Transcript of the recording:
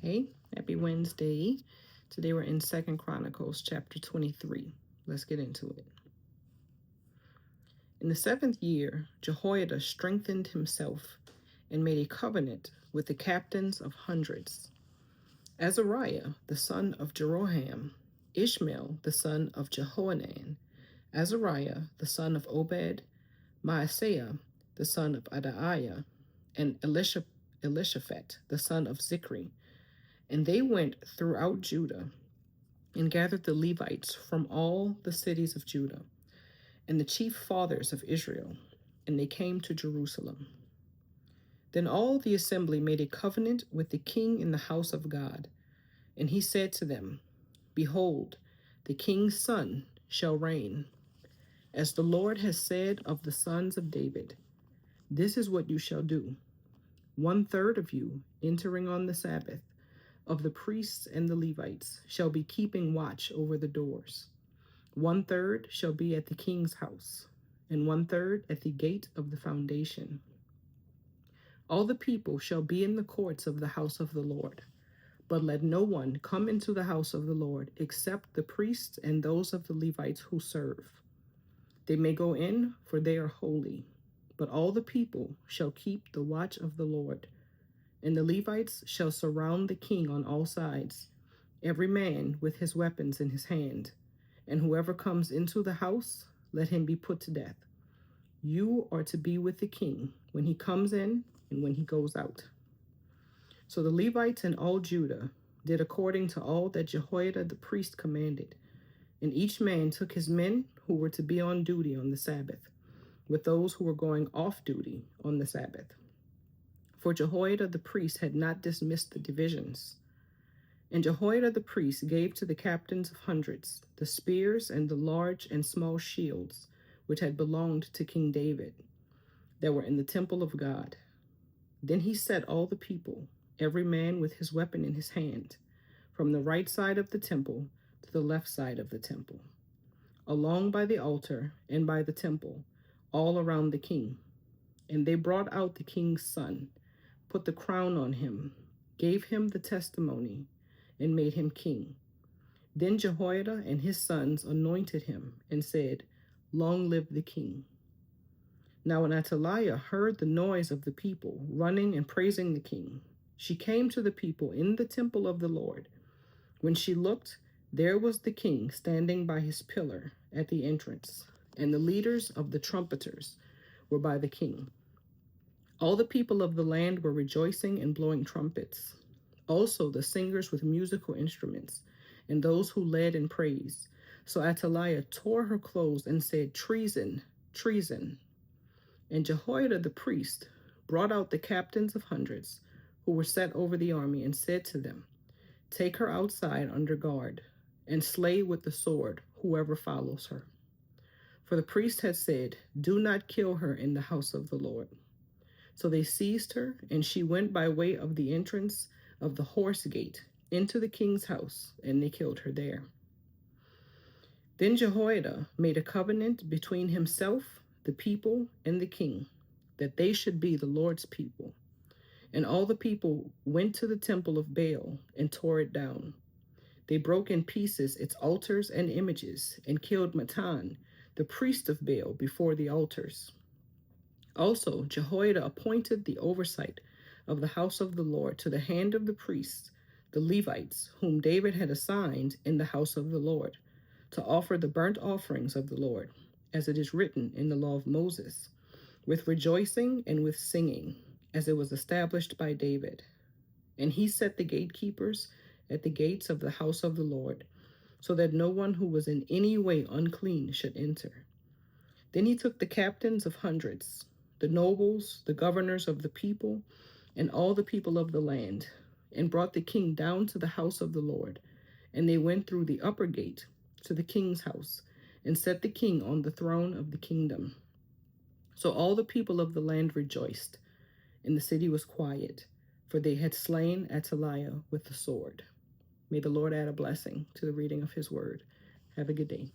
Okay, happy Wednesday. Today we're in 2nd Chronicles chapter 23. Let's get into it. In the 7th year, Jehoiada strengthened himself and made a covenant with the captains of hundreds. Azariah, the son of Jeroham, Ishmael, the son of Jehohanan, Azariah, the son of Obed, Maaseiah, the son of Adaiah, and Elishaphat, the son of Zichri. And they went throughout Judah and gathered the Levites from all the cities of Judah and the chief fathers of Israel, and they came to Jerusalem. Then all the assembly made a covenant with the king in the house of God, and he said to them, Behold, the king's son shall reign. As the Lord has said of the sons of David, this is what you shall do. 1/3 of you entering on the Sabbath, of the priests and the Levites, shall be keeping watch over the doors. 1/3 shall be at the king's house, and 1/3 at the gate of the foundation. All the people shall be in the courts of the house of the Lord, but let no one come into the house of the Lord except the priests and those of the Levites who serve. They may go in, for they are holy, but all the people shall keep the watch of the Lord. And the Levites shall surround the king on all sides, every man with his weapons in his hand. And whoever comes into the house, let him be put to death. You are to be with the king when he comes in and when he goes out. So the Levites and all Judah did according to all that Jehoiada the priest commanded. And each man took his men who were to be on duty on the Sabbath, with those who were going off duty on the Sabbath. For Jehoiada the priest had not dismissed the divisions. And Jehoiada the priest gave to the captains of hundreds the spears and the large and small shields which had belonged to King David, that were in the temple of God. Then he set all the people, every man with his weapon in his hand, from the right side of the temple to the left side of the temple, along by the altar and by the temple, all around the king. And they brought out the king's son, put the crown on him, gave him the testimony, and made him king. Then Jehoiada and his sons anointed him and said, Long live the king. Now when Athaliah heard the noise of the people running and praising the king, she came to the people in the temple of the Lord. When she looked, there was the king standing by his pillar at the entrance, and the leaders of the trumpeters were by the king. All the people of the land were rejoicing and blowing trumpets. Also the singers with musical instruments, and those who led in praise. So Athaliah tore her clothes and said, Treason, treason. And Jehoiada the priest brought out the captains of hundreds who were set over the army and said to them, Take her outside under guard, and slay with the sword whoever follows her. For the priest had said, Do not kill her in the house of the Lord. So they seized her, and she went by way of the entrance of the horse gate into the king's house, and they killed her there. Then Jehoiada made a covenant between himself, the people, and the king, that they should be the Lord's people. And all the people went to the temple of Baal and tore it down. They broke in pieces its altars and images, and killed Mattan, the priest of Baal, before the altars. Also Jehoiada appointed the oversight of the house of the Lord to the hand of the priests, the Levites, whom David had assigned in the house of the Lord, to offer the burnt offerings of the Lord, as it is written in the law of Moses, with rejoicing and with singing, as it was established by David. And he set the gatekeepers at the gates of the house of the Lord, so that no one who was in any way unclean should enter. Then he took the captains of hundreds, the nobles, the governors of the people, and all the people of the land, and brought the king down to the house of the Lord. And they went through the upper gate to the king's house, and set the king on the throne of the kingdom. So all the people of the land rejoiced, and the city was quiet, for they had slain Athaliah with the sword. May the Lord add a blessing to the reading of his word. Have a good day.